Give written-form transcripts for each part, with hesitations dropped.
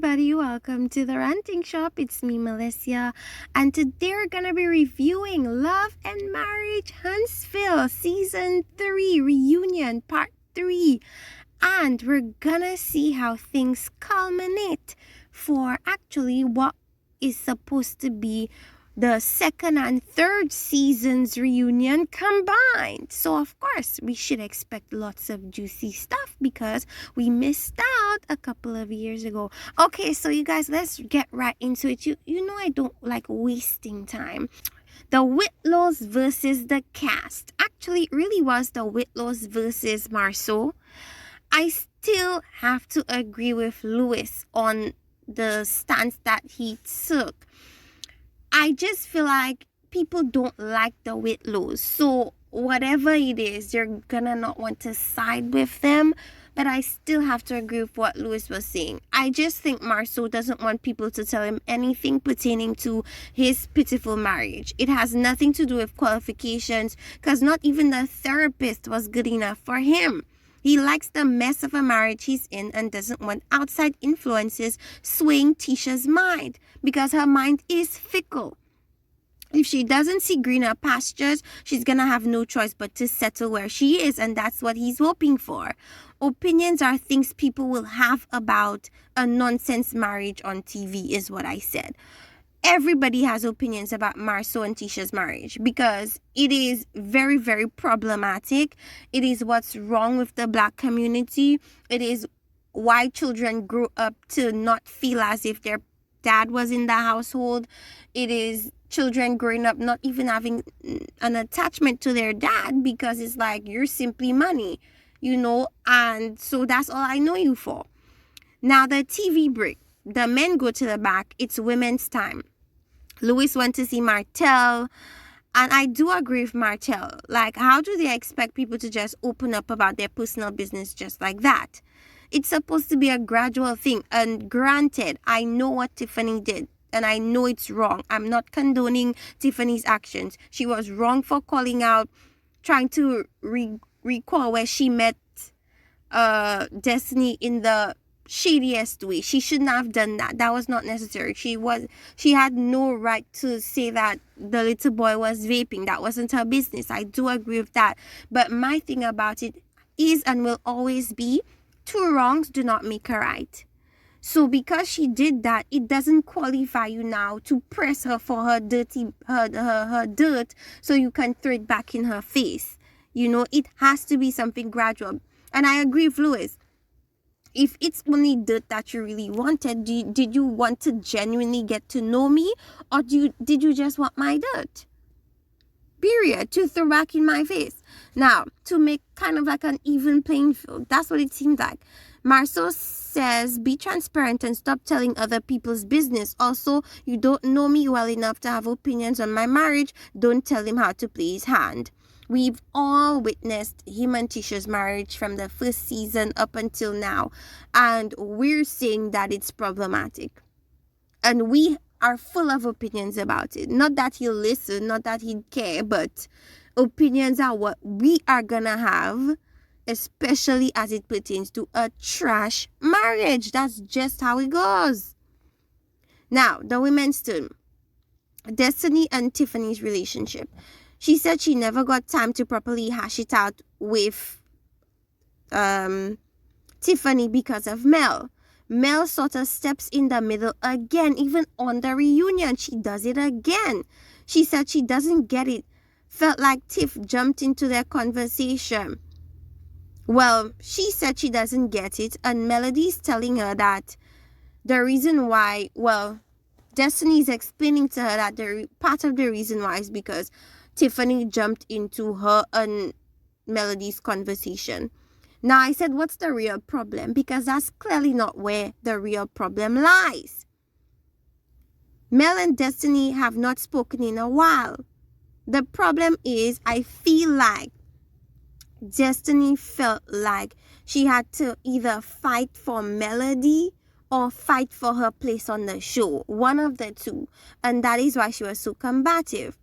everybody, welcome to the Ranting Shop. It's me, Melissa, and today we're gonna be reviewing Love and Marriage Huntsville Season 3 Reunion Part 3. And we're gonna see how things culminate for actually what is supposed to be the second and third seasons reunion combined. So of course we should expect lots of juicy stuff because we missed out a couple of years ago. Okay, so you guys, let's get right into it. You know I don't like wasting time. The Whitlows versus the cast. Actually, it really was the Whitlows versus Marceau. I still have to agree with Lewis on the stance that he took. I just feel like people don't like the Whitlows. So whatever it is, you're gonna not want to side with them. But I still have to agree with what Lewis was saying. I just think Marceau doesn't want people to tell him anything pertaining to his pitiful marriage. It has nothing to do with qualifications, because not even the therapist was good enough for him. He likes the mess of a marriage he's in and doesn't want outside influences swaying Tisha's mind, because her mind is fickle. If she doesn't see greener pastures, she's gonna have no choice but to settle where she is, and that's what he's hoping for. Opinions are things people will have about a nonsense marriage on TV, is what I said. Everybody has opinions about Marceau and Tisha's marriage because it is very, very problematic. It is what's wrong with the Black community. It is why children grew up to not feel as if their dad was in the household. It is children growing up not even having an attachment to their dad because it's like, you're simply money, and so that's all I know you for. Now the TV break. The men go to the back. It's women's time. Lewis went to see Martell. And I do agree with Martell. Like, how do they expect people to just open up about their personal business just like that? It's supposed to be a gradual thing. And granted, I know what Tiffany did. And I know it's wrong. I'm not condoning Tiffany's actions. She was wrong for calling out, trying to recall where she met Destiny in the shadiest way. She shouldn't have done that. That was not necessary. She had no right to say that the little boy was vaping. That wasn't her business. I do agree with that. But my thing about it is and will always be, two wrongs do not make a right. So because she did that, it doesn't qualify you now to press her for her dirt so you can throw it back in her face. It has to be something gradual. And I agree with Lewis. If it's only dirt that you really wanted, did you want to genuinely get to know me? Or did you just want my dirt? Period. To throw back in my face. Now, to make kind of like an even playing field. That's what it seemed like. Marceau says, be transparent and stop telling other people's business. Also, you don't know me well enough to have opinions on my marriage. Don't tell him how to play his hand. We've all witnessed him and Tisha's marriage from the first season up until now. And we're saying that it's problematic. And we are full of opinions about it. Not that he'll listen, not that he'd care, but opinions are what we are gonna have, especially as it pertains to a trash marriage. That's just how it goes. Now, the women's turn. Destiny and Tiffany's relationship. She said she never got time to properly hash it out with Tiffany because of Mel. Mel sort of steps in the middle again, even on the reunion. She does it again. She said she doesn't get it. Felt like Tiff jumped into their conversation. Well, she said she doesn't get it, and Melody's telling her that the reason why, Destiny's explaining to her that part of the reason why is because Tiffany jumped into her and Melody's conversation. Now, I said, what's the real problem? Because that's clearly not where the real problem lies. Mel and Destiny have not spoken in a while. The problem is, I feel like Destiny felt like she had to either fight for Melody or fight for her place on the show. One of the two. And that is why she was so combative.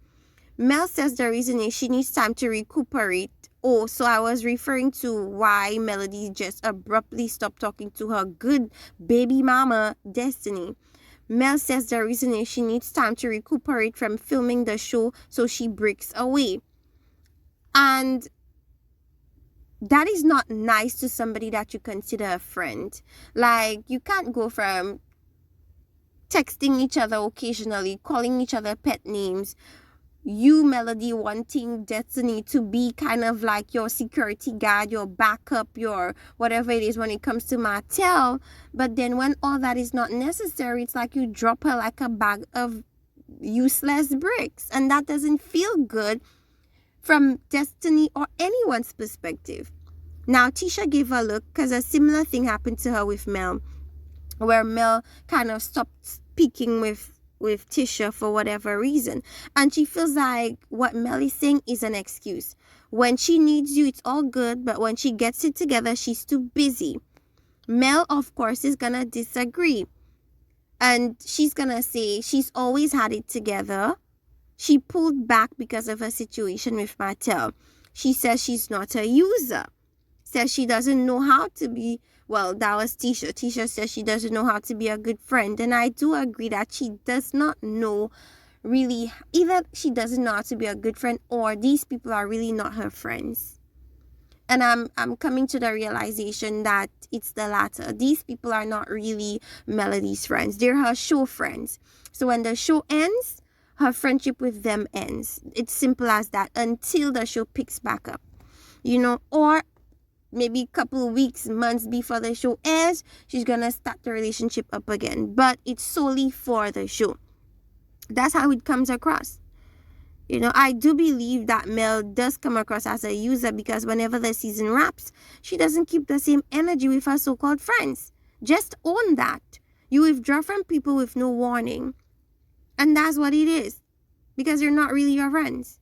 Mel says the reason is she needs time to recuperate Oh, so I was referring to why Melody just abruptly stopped talking to her good baby mama, Destiny. Mel says the reason is she needs time to recuperate from filming the show, so she breaks away. And that is not nice to somebody that you consider a friend. Like, you can't go from texting each other occasionally, calling each other pet names, you, Melody, wanting Destiny to be kind of like your security guard, your backup, your whatever it is when it comes to Martell. But then when all that is not necessary, it's like you drop her like a bag of useless bricks. And that doesn't feel good from Destiny or anyone's perspective. Now, Tisha gave her a look because a similar thing happened to her with Mel, where Mel kind of stopped speaking with Tisha for whatever reason. And she feels like what Mel is saying is an excuse. When she needs you, it's all good, but when she gets it together, she's too busy. Mel, of course, is gonna disagree. And she's gonna say she's always had it together. She pulled back because of her situation with Martell. She says she's not a user. Says she doesn't know how to be, well, that was Tisha. Tisha says she doesn't know how to be a good friend. And I do agree that she does not know really, either she doesn't know how to be a good friend or these people are really not her friends. And I'm coming to the realization that it's the latter. These people are not really Melody's friends. They're her show friends. So when the show ends, her friendship with them ends. It's simple as that until the show picks back up. You know, or maybe a couple of weeks, months before the show airs, she's gonna start the relationship up again. But it's solely for the show. That's how it comes across. You know, I do believe that Mel does come across as a user because whenever the season wraps, she doesn't keep the same energy with her so-called friends. Just own that. You withdraw from people with no warning. And that's what it is. Because you're not really your friends.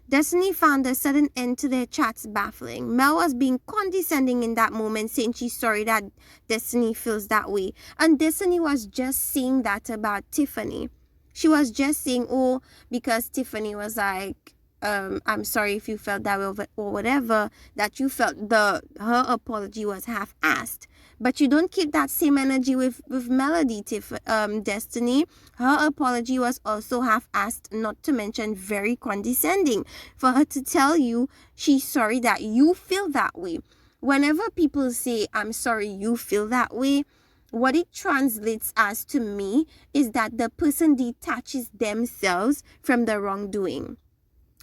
Destiny found the sudden end to their chats baffling. Mel was being condescending in that moment, saying she's sorry that Destiny feels that way. And Destiny was just saying that about Tiffany. She was just saying, oh, because Tiffany was like, I'm sorry if you felt that way or whatever, that you felt her apology was half-assed. But you don't keep that same energy with Melody, Destiny. Her apology was also half-assed, not to mention very condescending. For her to tell you she's sorry that you feel that way. Whenever people say, I'm sorry you feel that way, what it translates as to me is that the person detaches themselves from the wrongdoing.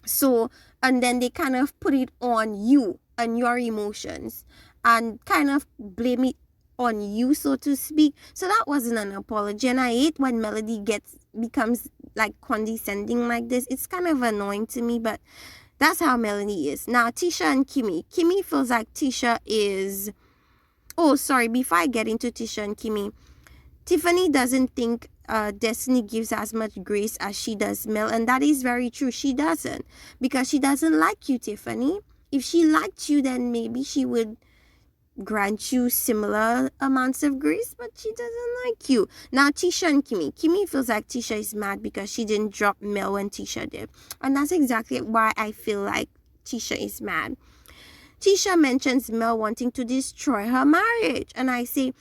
So, and then they kind of put it on you and your emotions and kind of blame it on you, so to speak. So that wasn't an apology. And I hate when Melody becomes like condescending like this. It's kind of annoying to me, but that's how Melody is. Now, Tisha and Kimmy. Kimmy feels like Tisha is... Oh, sorry, before I get into Tisha and Kimmy, Tiffany doesn't think Destiny gives as much grace as she does Mel, and that is very true. She doesn't, because she doesn't like you, Tiffany. If she liked you, then maybe she would grant you similar amounts of grace, but she doesn't like you. Now, Tisha and Kimmy. Kimmy feels like Tisha is mad because she didn't drop Mel when Tisha did, and that's exactly why I feel like Tisha is mad. Tisha mentions Mel wanting to destroy her marriage. And I say,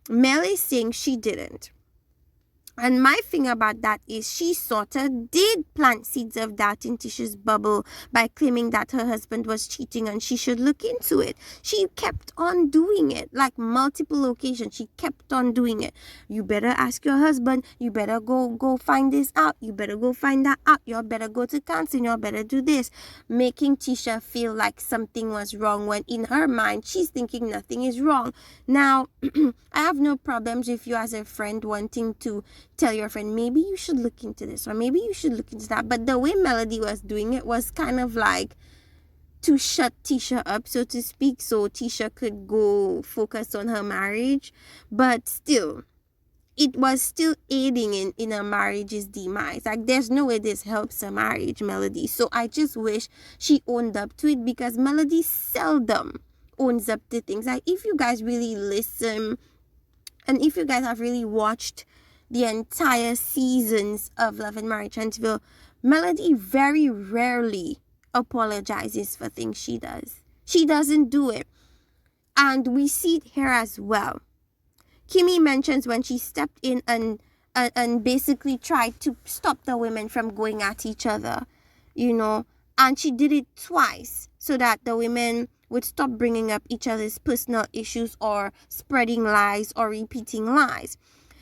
Mel is saying she didn't. And my thing about that is she sort of did plant seeds of doubt in Tisha's bubble by claiming that her husband was cheating and she should look into it. She kept on doing it, like multiple occasions. She kept on doing it. You better ask your husband. You better go find this out. You better go find that out. You better go to counseling. You better do this. Making Tisha feel like something was wrong when in her mind, she's thinking nothing is wrong. Now, I have no problems with you as a friend wanting to tell your friend, maybe you should look into this or maybe you should look into that. But the way Melody was doing it was kind of like to shut Tisha up, so to speak, so Tisha could go focus on her marriage. But still, it was still aiding in a marriage's demise. Like, there's no way this helps a marriage, Melody. So I just wish she owned up to it, because Melody seldom owns up to things. Like, if you guys really listen and if you guys have really watched the entire seasons of Love and Marriage Huntsville, Melody very rarely apologizes for things she does. She doesn't do it. And we see it here as well. Kimmy mentions when she stepped in and basically tried to stop the women from going at each other, and she did it twice so that the women would stop bringing up each other's personal issues or spreading lies or repeating lies.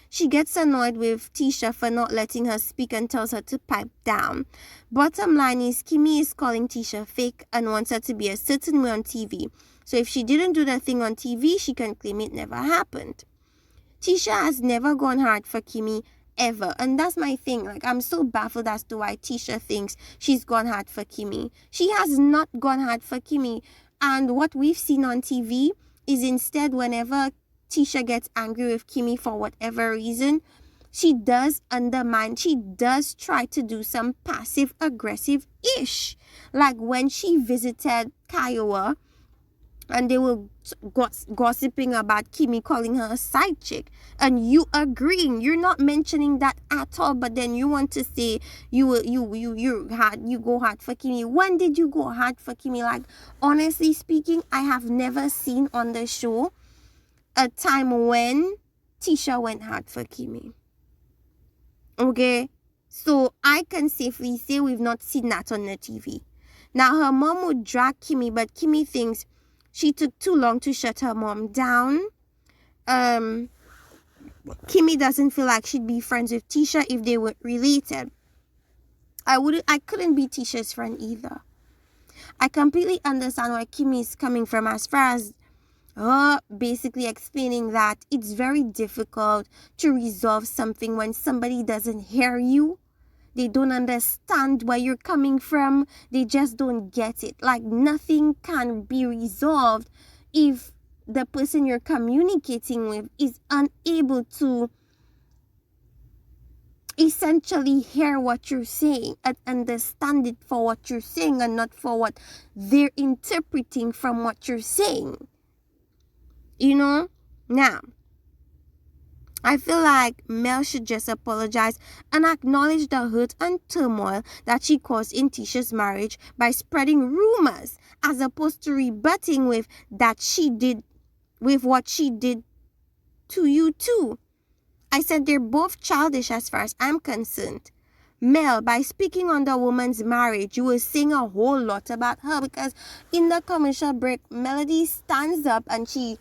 She gets annoyed with Tisha for not letting her speak and tells her to pipe down. Bottom line is Kimmy is calling Tisha fake and wants her to be a certain way on TV. So if she didn't do the thing on TV, she can claim it never happened. Tisha has never gone hard for Kimmy ever. And that's my thing. Like, I'm so baffled as to why Tisha thinks she's gone hard for Kimmy. She has not gone hard for Kimmy. And what we've seen on TV is instead whenever Tisha gets angry with Kimmy for whatever reason, she does undermine, she does try to do some passive aggressive-ish. Like when she visited Kiowa, and they were gossiping about Kimmy calling her a side chick, and you agreeing, you're not mentioning that at all, but then you want to say you go hard for Kimmy. When did you go hard for Kimmy? Like, honestly speaking, I have never seen on the show a time when Tisha went hard for Kimmy. Okay, so I can safely say we've not seen that on the TV. Now, her mom would drag Kimmy, but Kimmy thinks she took too long to shut her mom down. Kimmy doesn't feel like she'd be friends with Tisha if they were related. I couldn't be Tisha's friend either. I completely understand where Kimmy is coming from as far as her basically explaining that it's very difficult to resolve something when somebody doesn't hear you. They don't understand where you're coming from. They just don't get it. Like, nothing can be resolved if the person you're communicating with is unable to essentially hear what you're saying and understand it for what you're saying and not for what they're interpreting from what you're saying. Now, I feel like Mel should just apologize and acknowledge the hurt and turmoil that she caused in Tisha's marriage by spreading rumors, as opposed to rebutting with what she did to you too. I said they're both childish as far as I'm concerned. Mel, by speaking on the woman's marriage, you were saying a whole lot about her, because in the commercial break, Melody stands up and she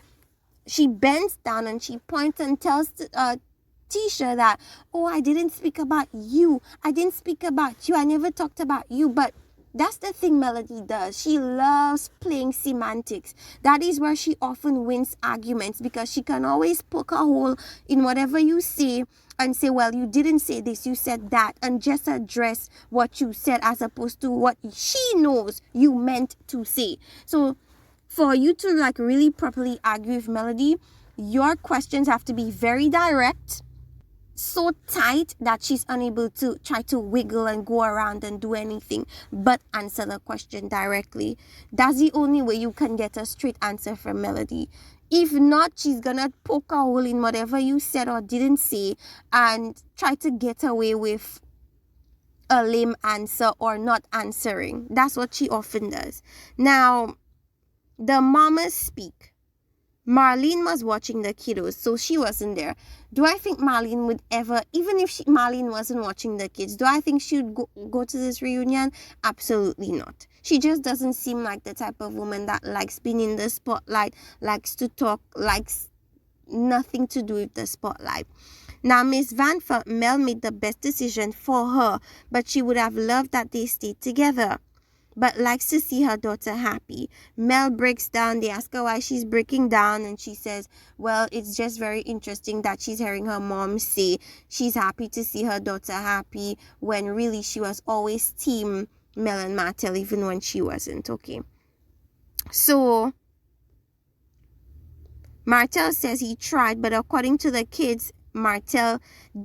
bends down and she points and tells Tisha that, oh, I didn't speak about you. I didn't speak about you. I never talked about you. But that's the thing Melody does. She loves playing semantics. That is where she often wins arguments, because she can always poke a hole in whatever you say and say, well, you didn't say this, you said that, and just address what you said as opposed to what she knows you meant to say. So for you to really properly argue with Melody, your questions have to be very direct, so tight that she's unable to try to wiggle and go around and do anything but answer the question directly. That's the only way you can get a straight answer from Melody. If not, she's gonna poke a hole in whatever you said or didn't say and try to get away with a lame answer or not answering. That's what she often does. Now, the mamas speak. Marlene was watching the kiddos, so she wasn't there. Do I think Marlene would ever, even if Marlene wasn't watching the kids, do I think she would go to this reunion? Absolutely not. She just doesn't seem like the type of woman that likes being in the spotlight, likes to talk, likes nothing to do with the spotlight. Now, Miss Van felt Mel made the best decision for her, but she would have loved that they stayed together, but likes to see her daughter happy. Mel breaks down. They ask her why she's breaking down, and she says, well, it's just very interesting that she's hearing her mom say she's happy to see her daughter happy, when really she was always team Mel and Martel, even when she wasn't. Okay, so Martel says he tried, but according to the kids, Martel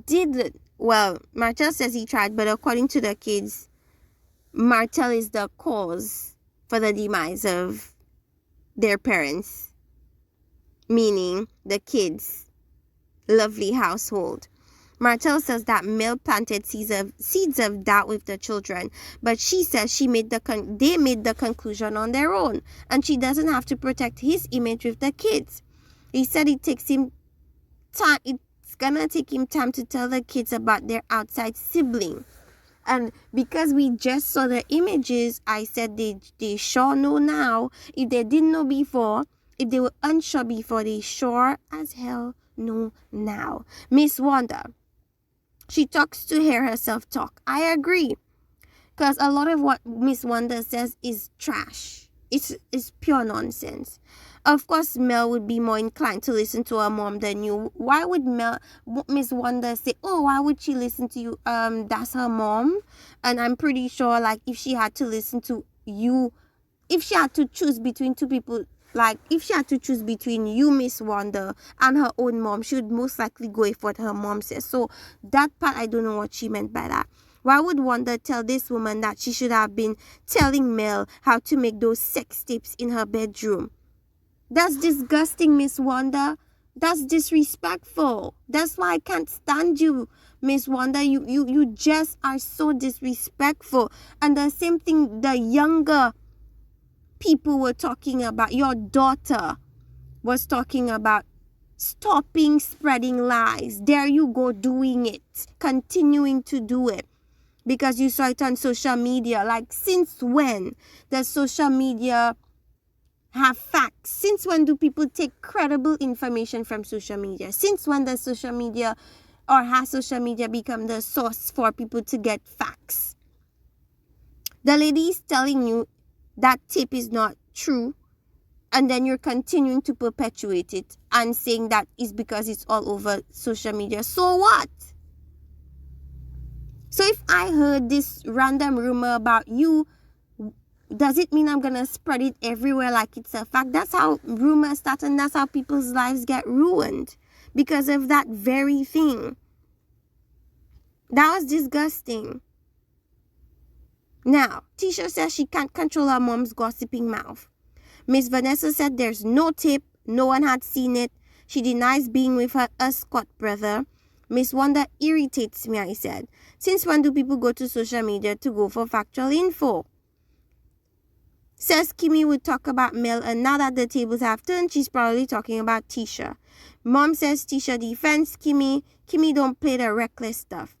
says he tried, but according to the kids, Martel is the cause for the demise of their parents, meaning the kids' lovely household. Martell says that Mel planted seeds of doubt with the children, but she says they made the conclusion on their own, and she doesn't have to protect his image with the kids. He said it takes him time. It's gonna take him time to tell the kids about their outside sibling. And because we just saw the images, I said they sure know now. If they didn't know before, if they were unsure before, they sure as hell know now. Miss Wanda, she talks to hear herself talk. I agree. Because a lot of what Miss Wanda says is trash. It's pure nonsense. Of course, Mel would be more inclined to listen to her mom than you. Why would Miss Wanda say, oh, why would she listen to you? That's her mom. And I'm pretty sure, like, if she had to listen to you, if she had to choose between two people, like, if she had to choose between you, Miss Wanda, and her own mom, she would most likely go with what her mom says. So that part, I don't know what she meant by that. Why would Wanda tell this woman that she should have been telling Mel how to make those sex tapes in her bedroom? That's disgusting, Miss Wanda. That's disrespectful. That's why I can't stand you, Miss Wanda. You just are so disrespectful. And the same thing the younger people were talking about. Your daughter was talking about stopping spreading lies. There you go doing it. Continuing to do it. Because you saw it on social media. Like, since when does social media have facts? Since when do people take credible information from social media? Since when does social media, or has social media become the source for people to get facts? The lady is telling you that tape is not true, and then you're continuing to perpetuate it and saying that is because it's all over social media. So what? So if I heard this random rumor about you, does it mean I'm going to spread it everywhere like it's a fact? That's how rumors start, and that's how people's lives get ruined because of that very thing. That was disgusting. Now, Tisha says she can't control her mom's gossiping mouth. Miss Vanessa said there's no tape. No one had seen it. She denies being with her escort brother. Miss Wanda irritates me, I said. Since when do people go to social media to go for factual info? Says Kimmy would talk about Mel, and now that the tables have turned, she's probably talking about Tisha. Mom says Tisha defends Kimmy. Kimmy don't play the reckless stuff.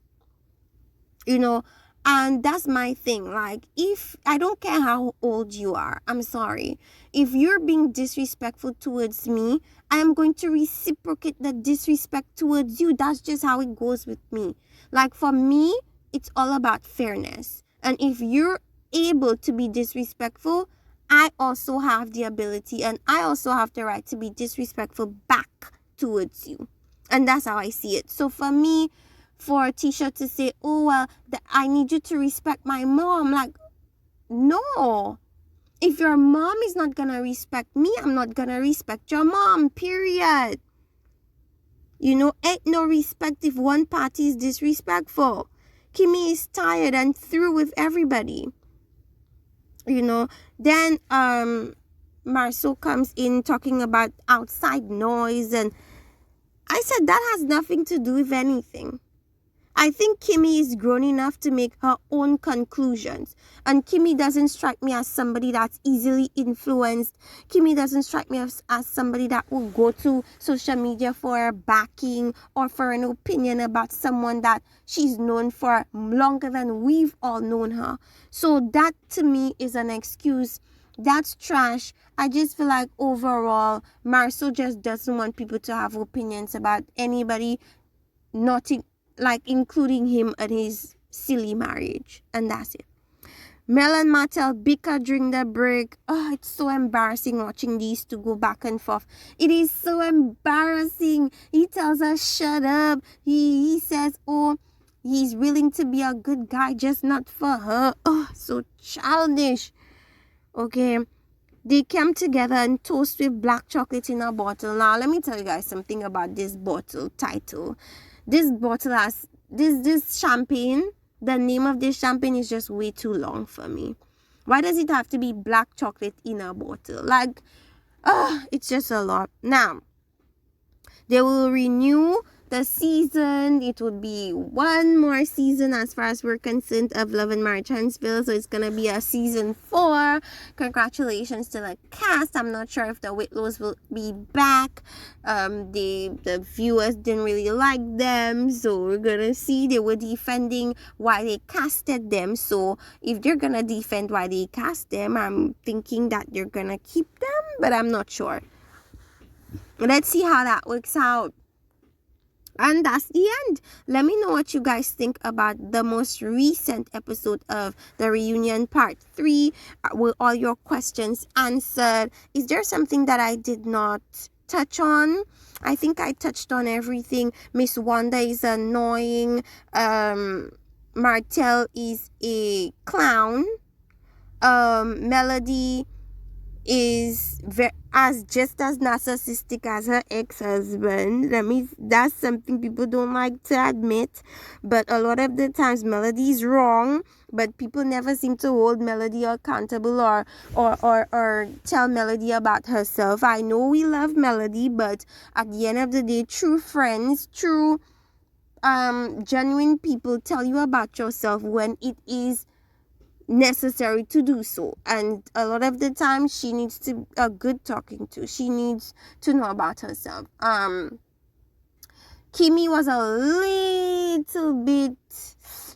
You know, and that's my thing. Like, if I don't care how old you are, I'm sorry. If you're being disrespectful towards me, I am going to reciprocate the disrespect towards you. That's just how it goes with me. Like, for me, it's all about fairness. And if you're able to be disrespectful, I also have the ability and I also have the right to be disrespectful back towards you. And that's how I see it. So for me, for Tisha to say, oh, well, I need you to respect my mom. Like, no. If your mom is not going to respect me, I'm not going to respect your mom, period. You know, ain't no respect if one party is disrespectful. Kimmy is tired and through with everybody. You know, then Marceau comes in talking about outside noise, and I said that has nothing to do with anything. I think Kimmy is grown enough to make her own conclusions. And Kimmy doesn't strike me as somebody that's easily influenced. Kimmy doesn't strike me as somebody that will go to social media for backing or for an opinion about someone that she's known for longer than we've all known her. So that to me is an excuse. That's trash. I just feel like overall, Marceau just doesn't want people to have opinions about anybody, including him and his silly marriage. And that's it. Mel and Martell bicker during the break. Oh, it's so embarrassing watching these two go back and forth. It is so embarrassing. He tells her, shut up. He says, oh, he's willing to be a good guy, just not for her. Oh, so childish. Okay. They came together and toast with black chocolate in a bottle. Now, let me tell you guys something about this bottle title. This bottle has this champagne. The name of this champagne is just way too long for me. Why does it have to be black chocolate in a bottle? Like, it's just a lot. Now, they will renew the season. It would be one more season as far as we're concerned of Love and Marriage Huntsville. So it's gonna be a season 4. Congratulations to the cast. I'm not sure if the Whitlows will be back. The viewers didn't really like them, so we're gonna see. They were defending why they casted them. So if they're gonna defend why they cast them, I'm thinking that they're gonna keep them, but I'm not sure. Let's see how that works out. And that's the end. Let me know what you guys think about the most recent episode of the reunion part 3. Were all your questions answered? Is there something that I did not touch on? I think I touched on everything. Miss Wanda is annoying. Martell is a clown. Melody is just as narcissistic as her ex-husband. That's something people don't like to admit, but a lot of the times Melody is wrong, but people never seem to hold Melody accountable or tell Melody about herself. I know we love Melody, but at the end of the day, true friends, true genuine people tell you about yourself when it is necessary to do so. And a lot of the time she needs to a good talking to. She needs to know about herself. Kimmy was a little bit,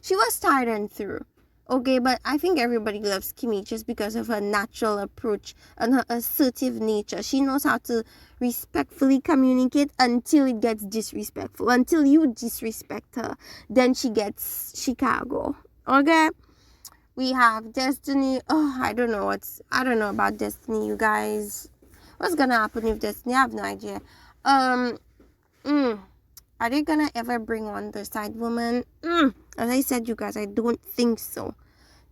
she was tired and through. Okay, but I think everybody loves Kimmy just because of her natural approach and her assertive nature. She knows how to respectfully communicate until it gets disrespectful. Until you disrespect her, then she gets Chicago. Okay? We have Destiny. Oh, I don't know about Destiny, you guys. What's gonna happen with Destiny? I have no idea. Are they gonna ever bring on the side woman? As I said, you guys, I don't think so.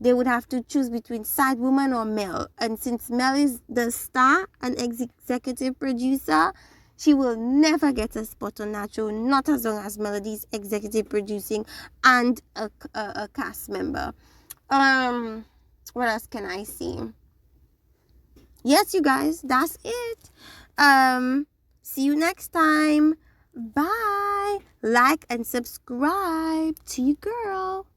They would have to choose between side woman or Mel. And since Mel is the star and executive producer, she will never get a spot on that show, not as long as Melody's executive producing and a cast member. What else can I see? Yes, you guys, that's it. See you next time. Bye. Like and subscribe to your girl.